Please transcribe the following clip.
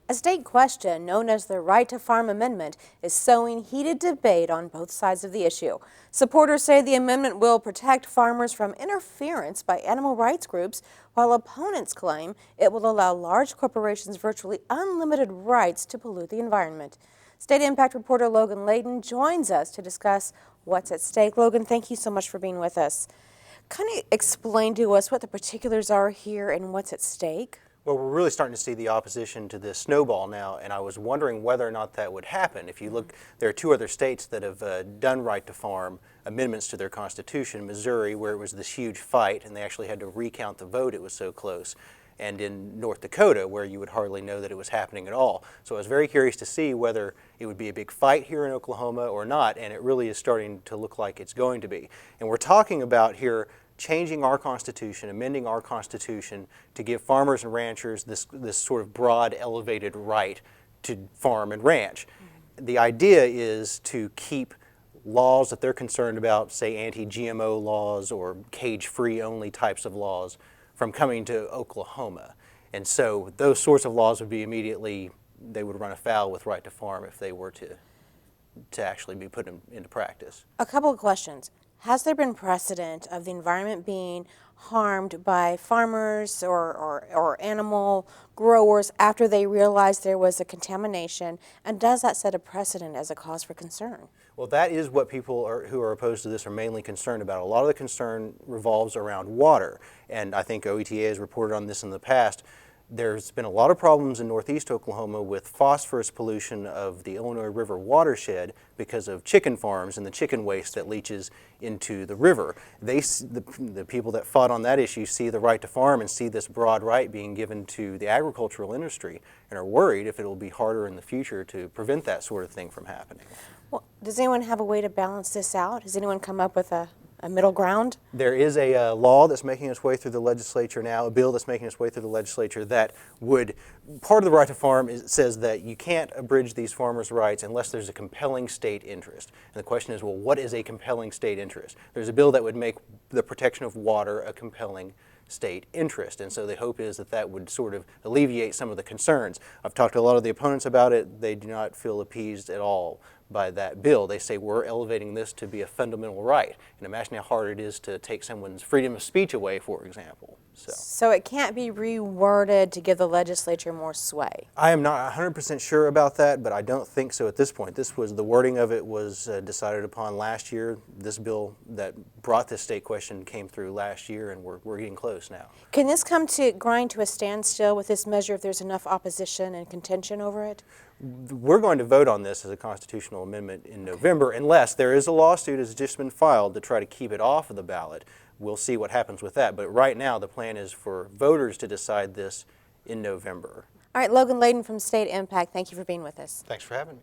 A state question known as the Right to Farm Amendment is sowing heated debate on both sides of the issue. Supporters say the amendment will protect farmers from interference by animal rights groups, while opponents claim it will allow large corporations virtually unlimited rights to pollute the environment. State Impact reporter Logan Layden joins us to discuss what's at stake. Logan, thank you so much for being with us. Can you explain to us what the particulars are here and what's at stake? Well, we're really starting to see the opposition to this snowball now, and I was wondering whether or not that would happen. If you look, there are two other states that have done right to farm amendments to their constitution. Missouri, where it was this huge fight, and they actually had to recount the vote, it was so close. And in North Dakota, where you would hardly know that it was happening at all. So I was very curious to see whether it would be a big fight here in Oklahoma or not, and it really is starting to look like it's going to be. And we're talking about here changing our Constitution, amending our Constitution to give farmers and ranchers this sort of broad, elevated right to farm and ranch. The idea is to keep laws that they're concerned about, say anti-GMO laws or cage-free only types of laws, from coming to Oklahoma. And so those sorts of laws would be immediately, they would run afoul with right to farm if they were to actually be put into practice. A couple of questions. Has there been precedent of the environment being harmed by farmers or animal growers after they realized there was a contamination? And does that set a precedent as a cause for concern? Well, that is what people who are opposed to this are mainly concerned about. A lot of the concern revolves around water. And I think OETA has reported on this in the past. There's been a lot of problems in northeast Oklahoma with phosphorus pollution of the Illinois River watershed because of chicken farms and the chicken waste that leaches into the river. The people that fought on that issue see the right to farm and see this broad right being given to the agricultural industry and are worried if it will be harder in the future to prevent that sort of thing from happening. Well, does anyone have a way to balance this out? Has anyone come up with a middle ground? There is a law that's making its way through the legislature now, a bill that's making its way through the legislature that would, part of the right to farm says that you can't abridge these farmers' rights unless there's a compelling state interest. And the question is, well, what is a compelling state interest? There's a bill that would make the protection of water a compelling state interest. And so the hope is that that would sort of alleviate some of the concerns. I've talked to a lot of the opponents about it. They do not feel appeased at all by that bill. They say we're elevating this to be a fundamental right. And imagine how hard it is to take someone's freedom of speech away, for example. So it can't be reworded to give the legislature more sway? I am not 100% sure about that, but I don't think so at this point. The wording of it was decided upon last year. This bill that brought this state question came through last year, and we're getting close now. Can this come to grind to a standstill with this measure if there's enough opposition and contention over it? We're going to vote on this as a constitutional amendment in November, unless there is a lawsuit that has just been filed to try to keep it off of the ballot. We'll see what happens with that. But right now, the plan is for voters to decide this in November. All right, Logan Layden from State Impact, thank you for being with us. Thanks for having me.